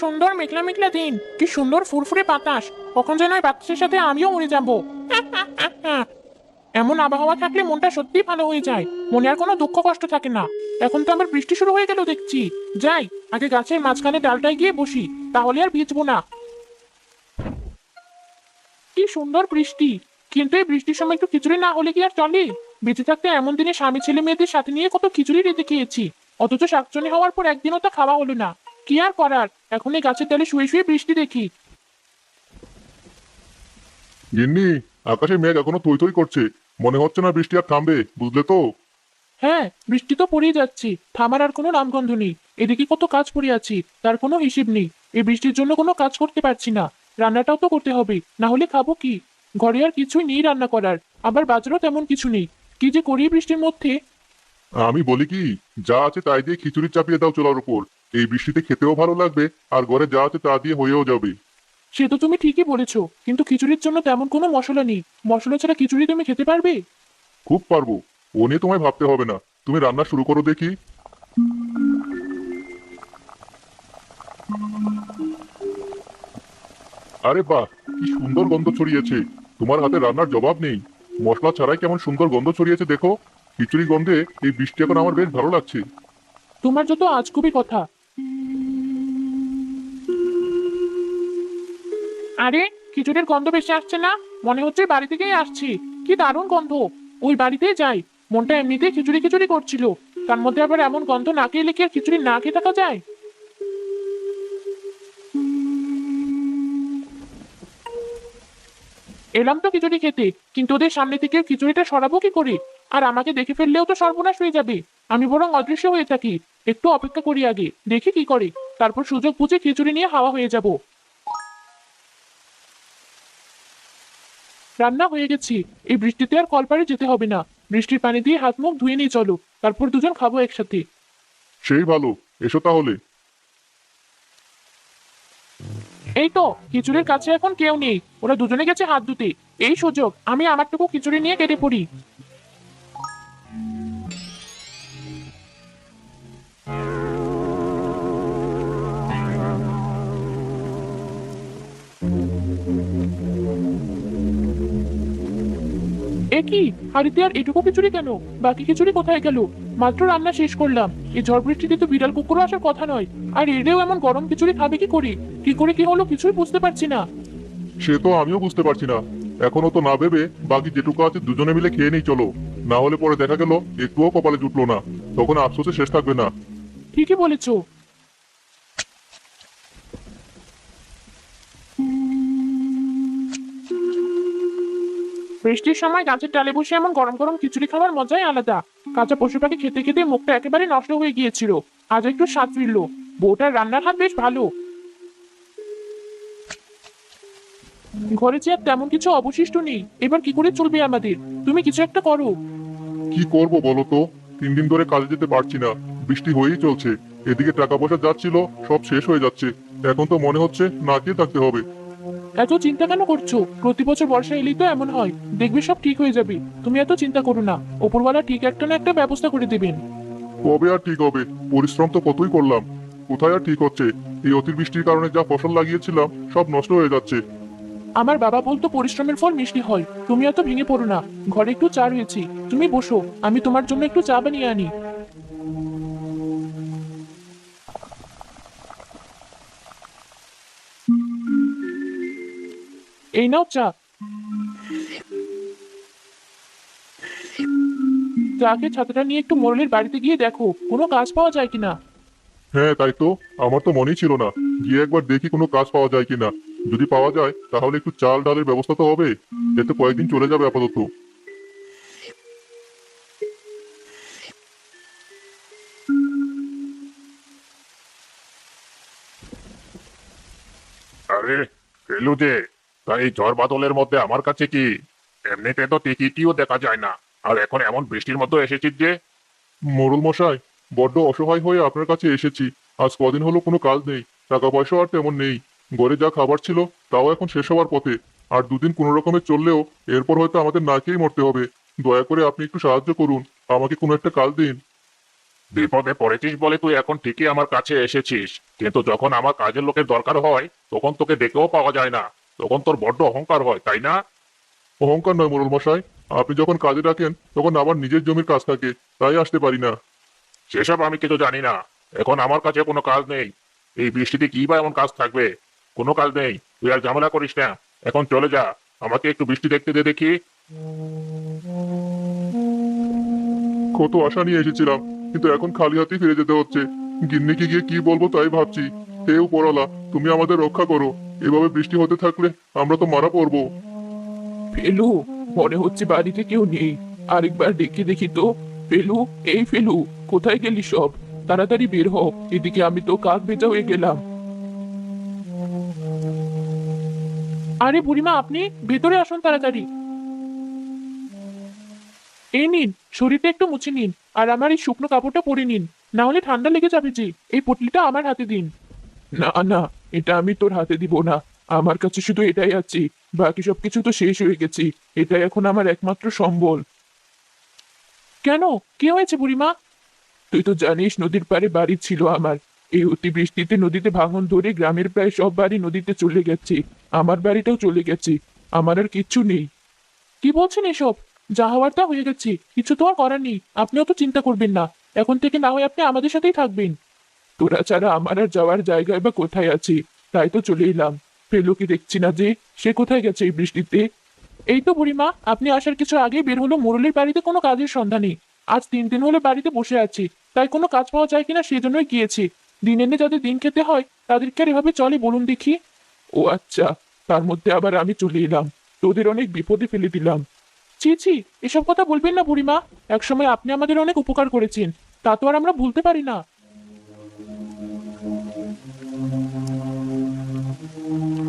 সুন্দর মেঘলা মেঘলা দিন, কি সুন্দর ফুরফুরে বাতাস। কখন যেন ওই বাতাসের সাথে আমিও উড়ে যাব। এমন আবহাওয়া থাকলে মনটা সত্যিই ভালো হয়ে যায়, মনে আর কোনো দুঃখ কষ্ট থাকে না। এখন তো আবার বৃষ্টি শুরু হয়ে গেল দেখছি। যাই, আগে গাছের মাঝখানে ডালটায় গিয়ে বসি, তাহলে আর ভিজবো না। কি সুন্দর বৃষ্টি, কিন্তু এই বৃষ্টির সময় একটু খিচুড়ি না হলে কি আর চলে? বেঁচে থাকতে এমন দিনে স্বামী ছেলে মেয়েদের সাথে নিয়ে কত খিচুড়ি রেঁধে খেয়েছি, অথচ শাকচুনি হওয়ার পর একদিনও তা খাওয়া হলো না। কি আর করার, এখন এই গাছের ডালে শুয়ে শুয়ে বৃষ্টি দেখি। গিন্নি, আকাশে মেঘ এখনো থই থই করছে। মনে হচ্ছে না বৃষ্টি আর থামবে, বুঝলে তো? হ্যাঁ, বৃষ্টি তো পড়েই যাচ্ছে, থামার আর কোনো নামগন্ধ নেই। এদিকে কত কাজ পড়ে আছি, তার কোনো হিসেব নেই। এই বৃষ্টির জন্য কোনো কাজ করতে পারছি না। রান্নাটাও তো করতে হবে, না হলে খাবো কি? ঘরে আর কিছুই নেই রান্না করার, আবার বাজারও তেমন কিছু নেই। কি যে করি বৃষ্টির মধ্যে। আমি বলি কি, যা আছে তাই দিয়ে খিচুড়ি চাপিয়ে দাও চুলার উপর। এই বৃষ্টিতে খেতেও ভালো লাগবে, আর ঘরে যা আছে তা দিয়ে হয়েও যাবে। সে তো তুমি ঠিকই বলেছো, কিন্তু খিচুড়ির জন্য তেমন কোনো মশলা নেই। মশলা ছাড়া খিচুড়ি তুমি খেতে পারবে? খুব পারবো, ও নিয়ে তোমায় ভাবতে হবে না। তুমি রান্না শুরু করো দেখি। আরে বাহ, কি সুন্দর গন্ধ ছড়িয়েছে। তোমার হাতে রান্নার জবাব নেই। মশলা ছাড়াই কেমন সুন্দর গন্ধ ছড়িয়েছে দেখো। খিচুড়ি গন্ধে এই বৃষ্টি এখন আমার বেশ ভালো লাগছে। তোমার যত আজগুবি কথা। আরে, খিচুড়ির গন্ধ বেশি আসছে না? মনে হচ্ছে বাড়ি থেকেই আসছি। কি দারুণ গন্ধ। ওই বাড়িতেই যাই। মনটা এমনিতেই খিচুড়ি খিচুড়ি করছিল, তার মধ্যে আবার এমন গন্ধ নাকে এলে কি আর খিচুড়ি না খেয়ে থাকা যায়? এলাম তো খিচুড়ি খেতে, কিন্তু ওদের সামনে থেকে খিচুড়িটা সরাবো কি করে? আর আমাকে দেখে ফেললেও তো সর্বনাশ হয়ে যাবে। আমি বরং অদৃশ্য হয়ে থাকি। একটু অপেক্ষা করি আগে, দেখি কি করে। তারপর সুযোগ বুঝে খিচুড়ি নিয়ে হাওয়া হয়ে যাব। রান্না হয়ে গেছি। এই বৃষ্টিতে আর কলপারে যেতে হবে না। বৃষ্টির পানি দিয়ে হাত মুখ ধুয়ে নিয়ে চলো, তারপর দুজন খাবো একসাথে। সেই ভালো, এসো তাহলে। এই তো, খিচুড়ির কাছে এখন কেউ নেই, ওরা দুজনে গেছে হাত ধুতে। এই সুযোগ, আমি আমারটুকু খিচুড়ি নিয়ে কেটে পড়ি। এ কি, হাড়িতে আর এটুকু খিচুড়ি কেন? বাকি খিচুড়ি কোথায় গেল? মাত্র রান্না শেষ করলাম। এই ঝড় বৃষ্টিতে তো বিড়াল কুকুরও আসার কথা নয়। আর এরেও এমন গরম খিচুড়ি খাবে কি করে? কি করে কি হলো কিছুই বুঝতে পারছি না। সে তো আমিও বুঝতে পারছি না। এখনো তো না ভেবে বাকি যেটুকু আছে দুজনে মিলে খেয়ে নেই চলো। না হলে পরে দেখা গেল একটুও কপালে জুটলো না, তখন আফসোসে শেষ থাকবে না। ঠিকই বলেছো। বৃষ্টির সময় গাছের ডালে বসে এমন গরম গরম খিচুড়ি খাওয়ার মজাই আলাদা। কাঁচা পশু পাখি খেতে খেতে মুখটা একেবারে নষ্ট হয়ে গিয়েছিল। আজ একটু স্বাদ ফিরলো। বউটার রান্নার হাত বেশ ভালো। ঘরে যে আর তেমন কিছু অবশিষ্ট নেই, এবার কি করে চলবে আমাদের? তুমি কিছু একটা করো। কি করব বলো তো? 3 দিন ধরে কাজে যেতে পারছি না, বৃষ্টি হয়েই চলছে। এদিকে টাকা পয়সা যাচ্ছিল, সব শেষ হয়ে যাচ্ছে। এখন তো মনে হচ্ছে না খেয়ে থাকতে হবে। এত চিন্তা কেন করছো? প্রতি বছর বর্ষা এলেই তো এমন হয়। দেখবে সব ঠিক হয়ে যাবে। তুমি এত চিন্তা করো না, ওপরওয়ালা ঠিক একটা না একটা ব্যবস্থা করে দেবেন। কবে আর ঠিক হবে? পরিশ্রম তো কতই করলাম, কোথায় আর ঠিক হচ্ছে? এই অতিবৃষ্টির কারণে যা ফসল লাগিয়েছিলাম সব নষ্ট হয়ে যাচ্ছে। আমার বাবা বলতো পরিশ্রমের ফল মিষ্টি হয়। তুমি এত ভেঙে পড়ো না। ঘরে একটু চা রয়েছে, তুমি বসো, আমি তোমার জন্য একটু চা বানিয়ে আনি। এই নাও চা। চাকে ছাতাটা নিয়ে একটু মোড়লের বাড়িতে গিয়ে দেখো কোনো কাজ পাওয়া যায় কিনা। হ্যাঁ তাই তো, আমার তো মনেই ছিল না। গিয়ে একবার দেখি কোনো কাজ পাওয়া যায় কিনা। যদি পাওয়া যায় তাহলে একটু চাল ডালের ব্যবস্থা তো হবে। এতে কয়েকদিন চলে যাবে আপাতত। আরে, এলু যে, তাই এই ঝড় বাদলের মধ্যে আমার কাছে কি? এমনিতে তো টিকিটিও দেখা যায় না, আর এখন এমন বৃষ্টির মধ্যে এসেছিস যে? মোড়ল মশাই, বড্ড অসহায় হয়ে আপনার কাছে এসেছি। আজ কদিন হলো কোনো কাজ নেই, টাকা পয়সা আর তেমন নেই। ঘরে যা খাবার ছিল তাও এখন শেষ হওয়ার পথে। আর দুদিন কোনো রকমে চললেও এরপর হয়তো আমাদের না খেয়েই মরতে হবে। দয়া করে আপনি একটু সাহায্য করুন, আমাকে কোনো একটা কাজ দিন। বিপদে পড়েছিস বলে তুই এখন ঠিকই আমার কাছে এসেছিস, কিন্তু যখন আমার কাজের লোকের দরকার হয় তখন তোকে ডেকেও পাওয়া যায় না। তখন তোর বড্ড অহংকার হয়, তাই না? অহংকার নয় মোড়ল মশাই, আপনি যখন কাজে ডাকেন তখন আমার নিজের জমির কাজ থাকে, তাই আসতে পারি না। সেসব আমি কিছু জানি না। এখন আমার কাছে কোনো কাজ নেই। এই বৃষ্টিতে কি বা এমন কাজ থাকবে? কোনো কাজ নেই, তুই আর ঝামেলা করিস না। এখন চলে যা, আমাকে একটু বৃষ্টি দেখতে দে দেখি। কত আশা নিয়ে এসেছিলাম, কিন্তু এখন খালি হাতেই ফিরে যেতে হচ্ছে। গিন্নিকে গিয়ে কি বলবো তাই ভাবছি। হে উপরওয়ালা, তুমি আমাদের রক্ষা করো। এভাবে বৃষ্টি হতে থাকলে আমরা তো মারা পড়বো। ফেলু, মনে হচ্ছে বাড়িতে কেউ নেই। আরেকবার ডেকে দেখি তো। ফেলু, এই ফেলু, কোথায় গেলি সব? তাড়াতাড়ি বের হ, এদিকে আমি তো কাক ভেজা হয়ে গেলাম। আরে বুড়িমা, আপনি ভেতরে আসুন তাড়াতাড়ি। এই নিন, শরীরটা একটু মুছে নিন, আর আমার এই শুকনো কাপড়টা পরে নিন, না হলে ঠান্ডা লেগে যাবে যে। এই পটলিটা আমার হাতে দিন। না না, এটা আমি তোর হাতে দিব না। আমার কাছে শুধু এটাই আছে, বাকি সবকিছু তো শেষ হয়ে গেছে। এটাই এখন আমার একমাত্র সম্বল। কেন, কি হয়েছে বুড়িমা? তুই তো জানিস নদীর পাড়ে বাড়ি ছিল আমার। এই অতিবৃষ্টিতে নদীতে ভাঙন ধরে গ্রামের প্রায় সব বাড়ি নদীতে চলে গেছে। আমার বাড়িটাও চলে গেছে। আমার আর কিচ্ছু নেই। কি বলছেন এসব? যা হওয়ার তা হয়ে গেছে, কিছু তো আর করার নেই। আপনিও তো চিন্তা করবেন না। এখন থেকে না হয় আপনি আমাদের সাথেই থাকবেন। তোরা ছাড়া আমার আর যাওয়ার জায়গায় বা কোথায় আছে? তাই তো চলে এলাম। ফেলুকে দেখছি না যে, সে কোথায় গেছে এই বৃষ্টিতে? এই তো বুড়িমা, আপনি আসার কিছু আগেই বের হলো মুরলির বাড়িতে কোনো কাজের সন্ধানে। আজ 3 দিন হলো বাড়িতে বসে আছি, তাই কোনো কাজ পাওয়া যায় কিনা সেজন্যই গিয়েছি। দিন এনে যাদের দিন খেতে হয় তাদেরকে আর এভাবে চলে বলুন দেখি? ও আচ্ছা, তার মধ্যে আবার আমি চলে এলাম। তোদের অনেক বিপদে ফেলে দিলাম। ছি ছি, এসব কথা বলবেন না বুড়িমা। একসময় আপনি আমাদের অনেক উপকার করেছেন, তা তো আর আমরা ভুলতে পারি না।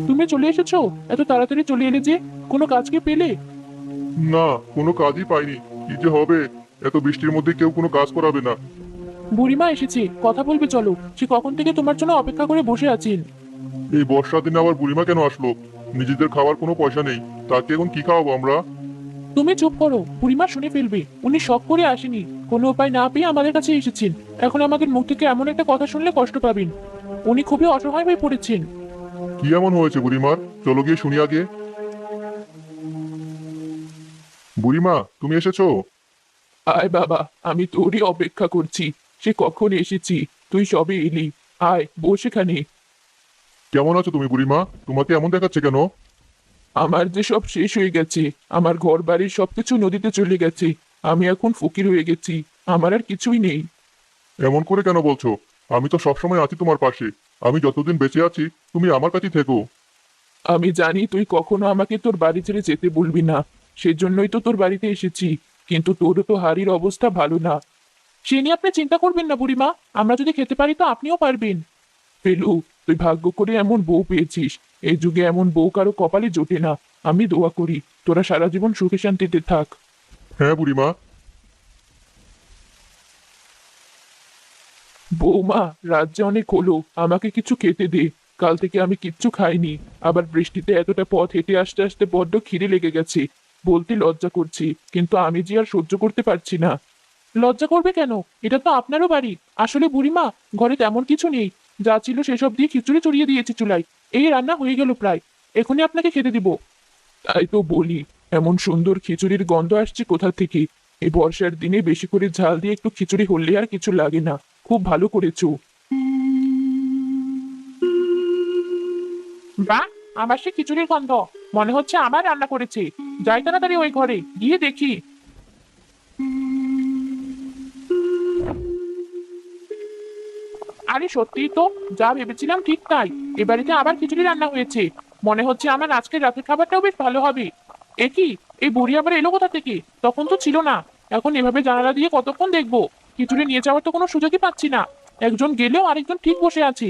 তুমি চলে এসেছো? এত তাড়াতাড়ি চলে এলে যে, কোনো কাজ কি পেলে? না, কোনো কাজই পাইনি। কি যে হবে, এত বৃষ্টির মধ্যে কেউ কোনো কাজ করাবে না। বুড়িমা এসেছে, কথা বলবে চলো। সে কখন থেকে তোমার জন্য অপেক্ষা করে বসে আছেন। এই বর্ষার দিনে আবার বুড়িমা কেন আসলো? নিজেদের খাওয়ার কোনো পয়সা নেই, তাকে এখন কি খাওয়াবো আমরা? তুমি চুপ করো, বুড়িমা শুনে ফেলবে। উনি শখ করে আসেনি, কোনো উপায় না পেয়ে আমাদের কাছে এসেছেন। এখন আমাদের মুখ থেকে এমন একটা কথা শুনলে কষ্ট পাবেন। উনি খুবই অসহায় হয়ে পড়েছেন। কি এমন হয়েছে বুড়িমার? চলো গিয়ে শুনি আগে। বুড়িমা, তুমি এসেছো? আয় বাবা, আমি তোরই অপেক্ষা করছি। সে কখন এসেছি, তুই সবে এলি। আয়, বস এখানে। কেমন আছো তুমি বুড়িমা? তোমাকে এমন দেখাচ্ছে কেন? আমার যে সব শেষ হয়ে গেছে। আমার ঘর বাড়ির সবকিছু নদীতে চলে গেছে। আমি এখন ফকির হয়ে গেছি। আমার আর কিছুই নেই। এমন করে কেন বলছো? আমি তো সবসময় আছি তোমার পাশে। আমি যতদিন বেঁচে আছি তুমি আমার কাছেই থেকো। আমি জানি তুই কখনো আমাকে তোর বাড়ি ছেড়ে যেতে বলবি না। সেজন্যই তো তোর বাড়িতে এসেছি। কিন্তু তোরও তো হাড়ির অবস্থা ভালো না। সে নিয়ে আপনি চিন্তা করবেন না বুড়িমা। আমরা যদি খেতে পারি তো আপনিও পারবেন। ফেলু, তুই ভাগ্য করে এমন বউ পেয়েছিস। এই যুগে এমন বউ কারো কপালে জোটে না। আমি দোয়া করি তোরা সারা জীবন সুখে শান্তিতে থাক। হ্যাঁ বুড়িমা। বৌমা, রাজ্যে অনেক হলো, আমাকে কিছু খেতে দে। কাল থেকে আমি কিচ্ছু খাইনি। আবার বৃষ্টিতে এতটা পথ হেঁটে আসতে আসতে বড্ড খিদে লেগে গেছে। বলতে লজ্জা করছি, কিন্তু আমি যে আর সহ্য করতে পারছি না। লজ্জা করবে কেন? এটা তো আপনারও বাড়ি। আসলে বুড়িমা, ঘরে তেমন কিছু নেই। যা ছিল সেসব দিয়ে খিচুড়ি চড়িয়ে দিয়েছি চুলায়। এই রান্না হয়ে গেল প্রায়। এখনই আপনাকে খেতে দিব। তাই তো বলি, এমন সুন্দর খিচুড়ির গন্ধ আসছে কোথা থেকে? এই বর্ষার দিনে বেশি করে ঝাল দিয়ে একটু খিচুড়ি হলে আর কিছু লাগে না। খুব ভালো করেছো। বাহ, আমার সে খিচুড়ির গন্ধ। মনে হচ্ছে আমার রান্না করেছে। যাই তাড়াতাড়ি ওই ঘরে গিয়ে দেখি। আরে সত্যিই তো, যা ভেবেছিলাম ঠিক তাই। এ বাড়িতে আবার খিচুড়ি রান্না হয়েছে। মনে হচ্ছে আমার আজকের রাতের খাবারটাও বেশ ভালো হবে। এ কি, এই বুড়ি আবার এলো কোথা থেকে? তখন তো ছিল না। এখন এভাবে জানালা দিয়ে কতক্ষণ দেখবো? খিচুড়ি নিয়ে যাওয়ার তো কোনো সুযোগই পাচ্ছি না। একজন গেলেও আরেকজন ঠিক বসে আছে।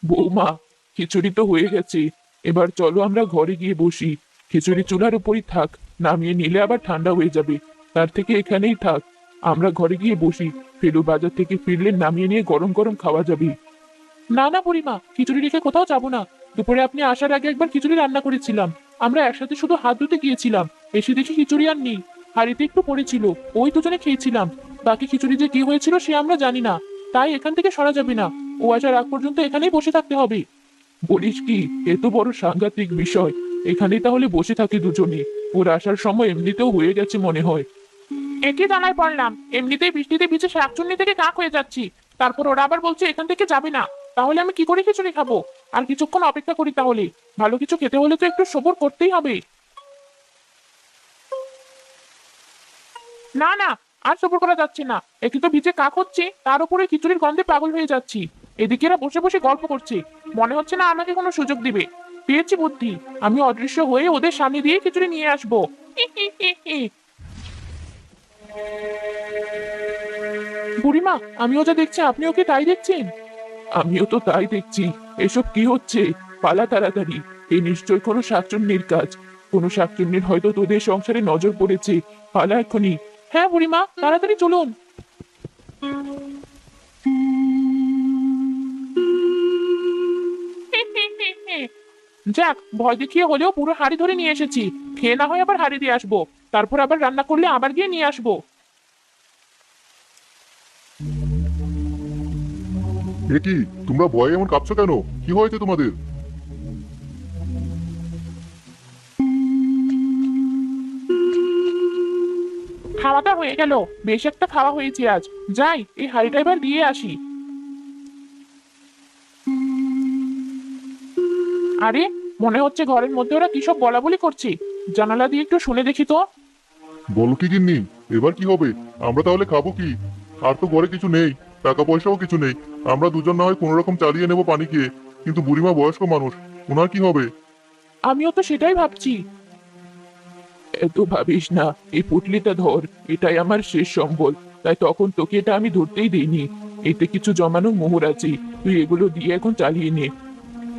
বৌমা, খিচুড়ি তো হয়ে গেছে। এবার চলো আমরা ঘরে গিয়ে বসি। খিচুড়ি চুলার উপরই থাক। নামিয়ে নিলে আবার ঠান্ডা হয়ে যাবে। তার থেকে এখানেই থাক। আমরা ঘরে গিয়ে বসি। ফেলু বাজার থেকে ফিরলে নামিয়ে নিয়ে গরম গরম খাওয়া যাবে। না না বুড়িমা, খিচুড়ি রেখে কোথাও যাবো না। দুপুরে আপনি আসার আগে একবার খিচুড়ি রান্না করেছিলাম। আমরা একসাথে শুধু হাত ধুতে গিয়েছিলাম। এসে দেখি খিচুড়ি আর নেই। হাঁড়িতে একটু পড়েছিল, ওই দুজনে খেয়েছিলাম। বাকি খিচুড়ি যে কি হয়েছিল সে আমরা জানি না, তাই এখান থেকে সরা যাবে না। ও আসার আগ পর্যন্ত এখানেই বসে থাকতে হবে। বলিস কি, এ তো বড় সাংঘাতিক বিষয়। এখানেই তাহলে বসে থাকি দুজনে। ওর আসার সময় এমনিতেও হয়ে গেছে মনে হয়। একই জানায় পড়লাম, এমনিতেই বৃষ্টিতে ভিজে শাকচুন্নি থেকে কাক হয়ে যাচ্ছি, তারপর ওরা আবার বলছে এখান থেকে যাবে না। তাহলে আমি কি করে খিচুড়ি খাবো? আর কিছুক্ষণ অপেক্ষা করি তাহলে। ভালো কিছু খেতে হলে তো একটু সবুর করতেই হবে। না না, আর সবুর করা যাচ্ছে না। একে তো ভিজে কাক হচ্ছে, তার উপরে খিচুড়ির গন্ধে পাগল হয়ে যাচ্ছি। এদিকে এরা বসে বসে গল্প করছে, মনে হচ্ছে না আমাকে কোনো সুযোগ দিবে। পেয়েছি বুদ্ধি, আমি অদৃশ্য হয়ে ওদের সামনে দিয়ে খিচুড়ি নিয়ে আসবো। হি হি হি হি। বুড়িমা, আমিও যা দেখছি আপনিও কি তাই দেখছেন? আমিও তো তাই দেখছি। এসব কি হচ্ছে? পালা তাড়াতাড়ি। এই নিশ্চয় কোনো শাকচুন্নির কাজ। কোনো শাকচুন্নির হয়তো তোদের সংসারে নজর পড়েছে। পালা এখনই। হ্যাঁ বুড়িমা, তাড়াতাড়ি চলুন। যাক, ভয় দেখিয়ে হলেও পুরো হাড়ি ধরে নিয়ে এসেছি। খেয়ে না হয় আবার হাড়ি দিয়ে আসবো। তারপর আবার রান্না করলে আবার গিয়ে নিয়ে আসবো। এ কি, তোমরা ভয়ে এমন কাঁপছো কেন? কি হয়েছে তোমাদের? খাওয়াটা হয়ে গেল। বেশ একটা খাওয়া হয়েছে আজ। যাই, এই হাড়িটা এবার দিয়ে আসি। আরে, মনে হচ্ছে ঘরের মধ্যে ওরা কিসব বলা বলি করছে। জানালা দিয়ে একটু শুনে দেখি তো। বলো কি গিন্নি, এবার কি হবে? আমরা তাহলে খাবো কি? আর তো ঘরে কিছু নেই, টাকা পয়সাও কিছু নেই। আমরা দুজন না হয় কোনো রকম চালিয়ে নেবো পানি খেয়ে, কিন্তু বুড়িমা বয়স্ক মানুষ, ওনার কি হবে? আমিও তো সেটাই ভাবছি। এত ভাবিস না, এই পুটলিটা ধর। এটাই আমার শেষ সম্বল। তাই তখন তোকে এটা আমি ধরতেই দিইনি। এতে কিছু জমানো মোহর আছে, তুই এগুলো দিয়ে এখন চালিয়ে নে।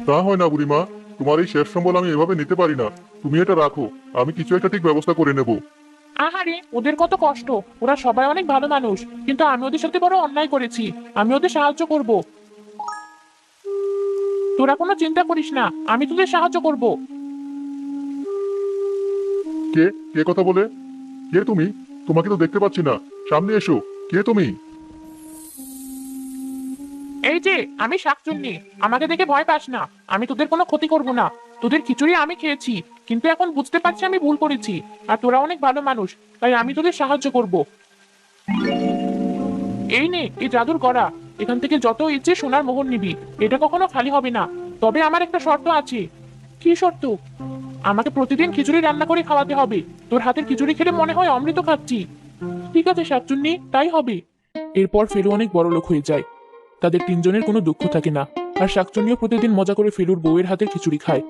তা হয় না বুড়িমা, তোমার এই শেষ সম্বল আমি এভাবে নিতে পারি না। তুমি এটা রাখো, আমি কিছু একটা ঠিক ব্যবস্থা করে নেব। আহারে, ওদের কত কষ্ট। ওরা সবাই অনেক ভালো মানুষ, কিন্তু আমি ওদের সাথে বড় অন্যায় করেছি। আমি ওদের সাহায্য করব। তোরা কোনো চিন্তা করিস না, আমি তোদের সাহায্য করব। কে কে কথা বলে? কে তুমি? তোমাকে তো দেখতে পাচ্ছি না। সামনে এসো। কে তুমি? এই যে, আমি শাকচুন্নি। আমাকে দেখে ভয় পাস না। আমি তোদের কোনো ক্ষতি করব না। তোদের খিচুড়ি আমি খেয়েছি, কিন্তু এখন বুঝতে পারছি আমি ভুল করেছি। আর তোরা অনেক ভালো মানুষ, তাই আমি তোদের সাহায্য করব। এই নে, এই জাদুর করা। এখান থেকে যত ইচ্ছে সোনার মোহর নিবি। এটা কখনো খালি হবে না। তবে আমার একটা শর্ত আছে। কি শর্ত? আমাকে প্রতিদিন খিচুড়ি রান্না করে খাওয়াতে হবে। তোর হাতের খিচুড়ি খেলে মনে হয় অমৃত খাচ্ছি। ঠিক আছে শাকচুন্নি, তাই হবে। এরপর ফেলু অনেক বড় লোক হয়ে যায়। তাদের তিনজনের কোনো দুঃখ থাকে না। আর শাকচুন্নিও প্রতিদিন মজা করে ফেলুর বউয়ের হাতের খিচুড়ি খায়।